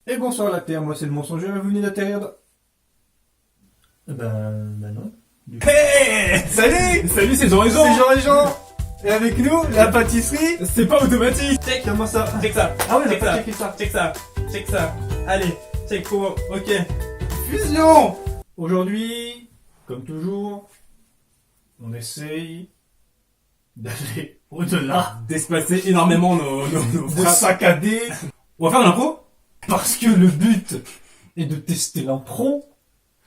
Et bonsoir la Terre, moi c'est le mensongeur et vous venez d'atterrir dans... Ben non. Hey, salut. Salut, c'est Jean et Jean. C'est Jean et Jean. Et avec nous, la pâtisserie. C'est pas automatique. Check, comment ça? Check ça. Ah ouais, check on a ça. pas checké ça. Check ça. Check ça. Allez, check pour... Ok. Fusion. Aujourd'hui, comme toujours, on essaye d'aller au-delà, D'espacer énormément nos de phrases. saccader, On va faire de l'impro. parce que le but est de tester l'impro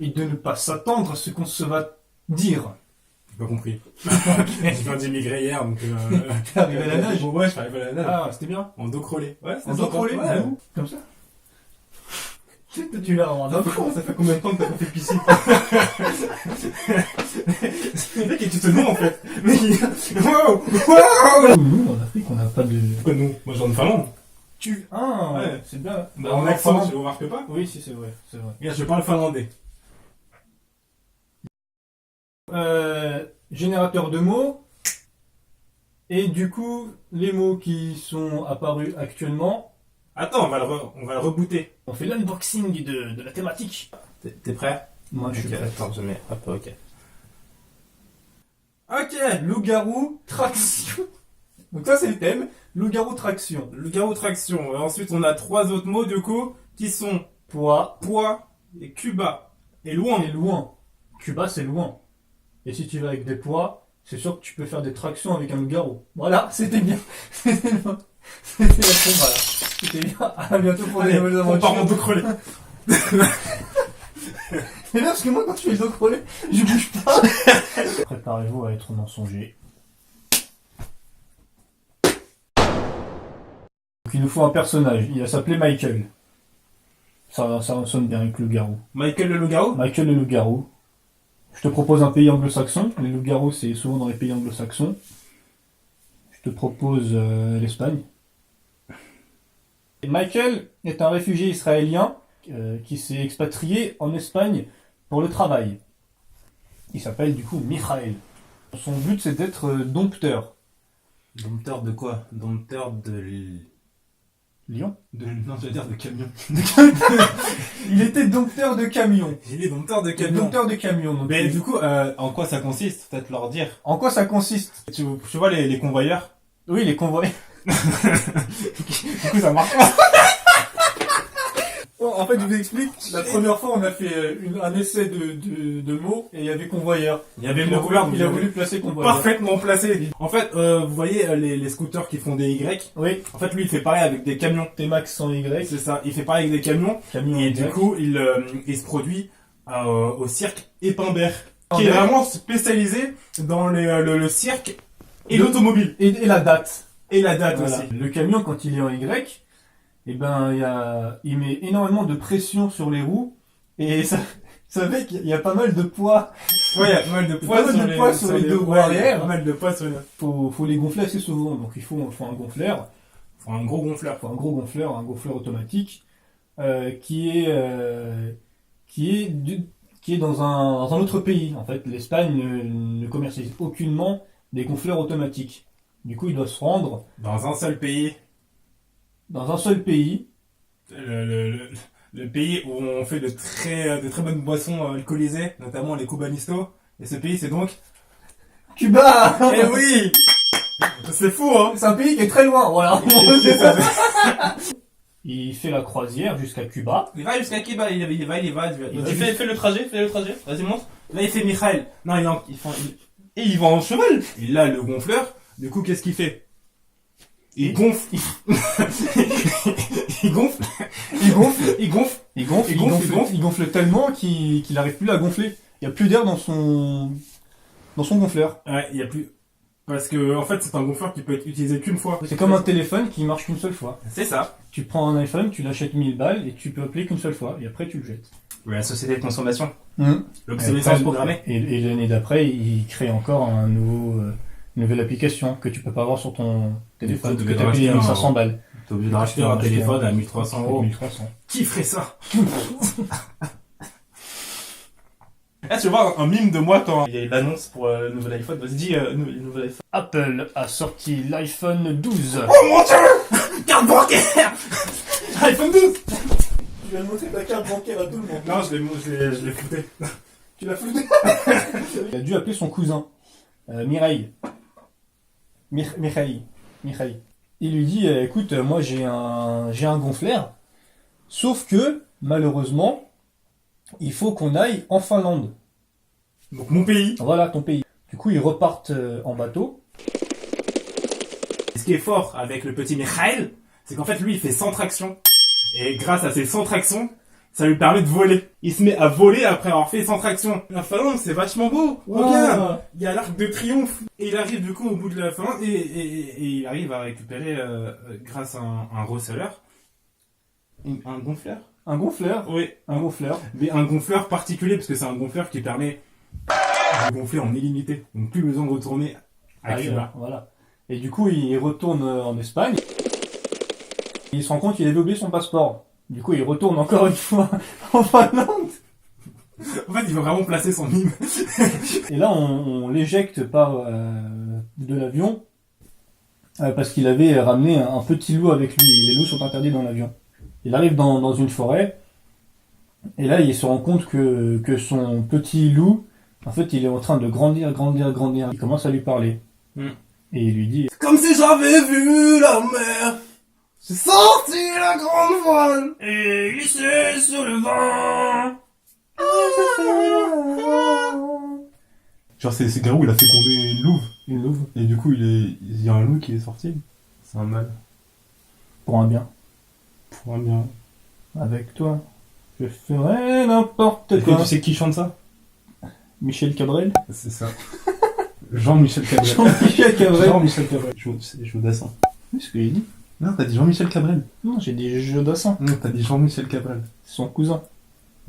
et de ne pas s'attendre à ce qu'on se va dire. J'ai pas compris. J'ai fait un immigré hier, donc... T'es arrivé à la nage? Ouais, je suis arrivé à la nage. Ah, c'était bien. En dos crôlé. Ouais, En dos crôlé, ouais. où? Comme ça. Tu l'as en enfant. Ça fait combien de temps que t'as pas fait piscine? C'est vrai que tu te noies en fait. Mais wow, wow. Nous, en Afrique, on n'a pas de... Pourquoi nous? Moi je viens de Finlande. Ah, Ouais. c'est bien. Bah, en accent, tu remarques pas? Oui, si, c'est vrai, c'est vrai. Regarde, je parle finlandais. Générateur de mots. Et du coup, les mots qui sont apparus actuellement, Attends, on va le rebooter. on fait l'unboxing de la thématique. T'es prêt? Moi, je suis prêt. Attends, je mets. Hop, ok. Ok, loup-garou, traction. Donc ça, c'est le thème. Loup-garou, traction. Le garrot traction. Et ensuite, on a trois autres mots du coup qui sont Poids poids et Cuba et loin. et loin. Cuba, c'est loin. Et si tu vas avec des poids, c'est sûr que tu peux faire des tractions avec un loup-garou. Voilà, c'était bien. C'était la voilà. C'était bien. À bientôt pour des Allez, nouvelles on part en aventures. dos crôlé. Mais là, parce que moi, quand je fais le dos crôlé, je bouge pas. Préparez-vous à être mensonger. Donc, il nous faut un personnage. Il va s'appeler Michael. Ça sonne bien avec le loup-garou. Michael le loup-garou. Michael le loup-garou. Je te propose un pays anglo-saxon. Les loups-garous, c'est souvent dans les pays anglo-saxons. Je te propose l'Espagne. Et Michael est un réfugié israélien qui s'est expatrié en Espagne pour le travail. Il s'appelle du coup Michael. Son but, c'est d'être dompteur. Dompteur de quoi? Dompteur de... Lion. Non, je veux dire de camion. Il était dompteur de camion. Il est dompteur de camion. Dompteur de camion. Donc, Mais du coup, en quoi ça consiste? Peut-être leur dire. en quoi ça consiste? Tu vois les convoyeurs? Oui, les convois. Du coup, ça marche pas. En fait, je vous explique. La première fois, on a fait un essai de mots et il y avait convoyeur. Il y avait Il a mon couvert, il a voulu placer convoyeur. parfaitement placé. En fait, vous voyez les scooters qui font des Y. Oui, En fait, lui, il fait pareil avec des camions. T-Max sans Y. C'est ça. Il fait pareil avec des camions. Camion Et Y. du coup, il se produit au cirque Épinbert, qui est Épinbert. vraiment spécialisé dans le cirque et l'automobile. Et la date. Et la date Voilà. aussi. Le camion, quand il est en Y, eh ben, il met énormément de pression sur les roues et ça fait qu'il y a pas mal de poids. Ouais, il y a pas mal de poids Pas mal de poids sur les deux roues ouais, arrière. Pas mal de poids sur les... Faut les gonfler assez souvent. Donc il faut un gonfleur. Faut un gros gonfleur. Faut un gros gonfleur, un gonfleur automatique, qui est dans un autre pays. En fait, l'Espagne ne commercialise aucunement des gonfleurs automatiques. Du coup, il doit se rendre Dans un seul pays. dans un seul pays. Le pays où on fait de très bonnes boissons alcoolisées, notamment les cubanistos. Et ce pays, c'est donc... Cuba. Eh oui. C'est fou, hein. C'est un pays qui est très loin, voilà. C'est ça. Il fait la croisière jusqu'à Cuba. Il va jusqu'à Cuba, il va. Il dit fais le trajet, vas-y monte. Là il fait Michael. Non, et il va en cheval. Il a le gonfleur. Du coup, qu'est-ce qu'il fait? Il gonfle. Il gonfle. Il gonfle tellement qu'il n'arrive plus à gonfler. Il n'y a plus d'air dans son gonfleur. Ouais, il y a plus. Parce que en fait, c'est un gonfleur qui peut être utilisé qu'une fois. C'est comme un téléphone qui marche qu'une seule fois. C'est ça. Tu prends un iPhone, tu l'achètes 1000 balles et tu peux appeler qu'une seule fois. Et après, tu le jettes. La société de consommation. Et L'obsolescence après, programmée. Et l'année d'après, il crée encore une nouvelle application que tu peux pas avoir sur ton téléphone, Du coup, que tu tu as dois payé racheter 1500 balles. T'es obligé de racheter un téléphone à 1300 euros. 1300. Qui ferait ça? Là, tu veux voir un mime de moi quand il y a l'annonce pour le nouvel iPhone. Vas-y, dis le nouvel iPhone. Apple a sorti l'iPhone 12. Oh mon dieu! Carte bancaire! iPhone 12! Tu viens de montrer ta carte bancaire à tout le monde. Non, je l'ai fouté. Tu l'as foutu. Il a dû appeler son cousin, Mireille. Mireille. Il lui dit, écoute, moi j'ai un gonfleur, sauf que, malheureusement, il faut qu'on aille en Finlande. Donc mon pays. Voilà, ton pays. Du coup, ils repartent en bateau. Ce qui est fort avec le petit Mikhail, c'est qu'en fait, lui, il fait 100 tractions. Et grâce à ces 100 tractions, ça lui permet de voler. Il se met à voler après avoir fait 100 tractions. La Finlande, c'est vachement beau. Regarde, il y a l'arc de triomphe. Et il arrive du coup au bout de la Finlande et il arrive à récupérer, grâce à un receleur, un gonfleur. Un gonfleur. Oui. Un gonfleur. Mais un gonfleur particulier, parce que c'est un gonfleur qui permet de gonfler en illimité. Donc plus besoin de retourner à Cuba. Voilà. Et du coup, il retourne en Espagne. Il se rend compte qu'il avait oublié son passeport. Du coup, il retourne encore une fois en Finlande. En fait, il veut vraiment placer son mime. Et là, on l'éjecte par de l'avion parce qu'il avait ramené un petit loup avec lui. Les loups sont interdits dans l'avion. Il arrive dans une forêt et là, il se rend compte que son petit loup, en fait, il est en train de grandir. Il commence à lui parler. Et il lui dit « Comme si j'avais vu la mer, j'ai sorti la grande voile et glissé sur le vent. » Genre c'est Garou, il a fécondé une louve. Et du coup il y a un loup qui est sorti. C'est un mâle. pour un bien. Pour un bien. Avec toi, je ferai n'importe quoi. Tu sais qui chante ça? Michel Cabrel. C'est ça. Jean-Michel Cabrel. Jean-Michel Cabrel. Jean-Michel Cabrel. C'est Jodassin. C'est ce que j'ai dit. Non, t'as dit Jean-Michel Cabrel. Non, j'ai dit Jodassin. Non, t'as dit Jean-Michel Cabrel. C'est son cousin.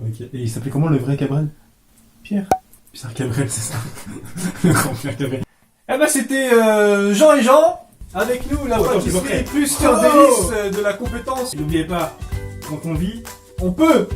Ok. Et il s'appelait comment le vrai Cabrel? Pierre. Pierre Cabrel, c'est ça. Le grand Pierre Cabrel. Eh ben c'était Jean et Jean. Avec nous, la pâtisserie plus cœur délice de la compétence. Et n'oubliez pas, quand on vit, On peut.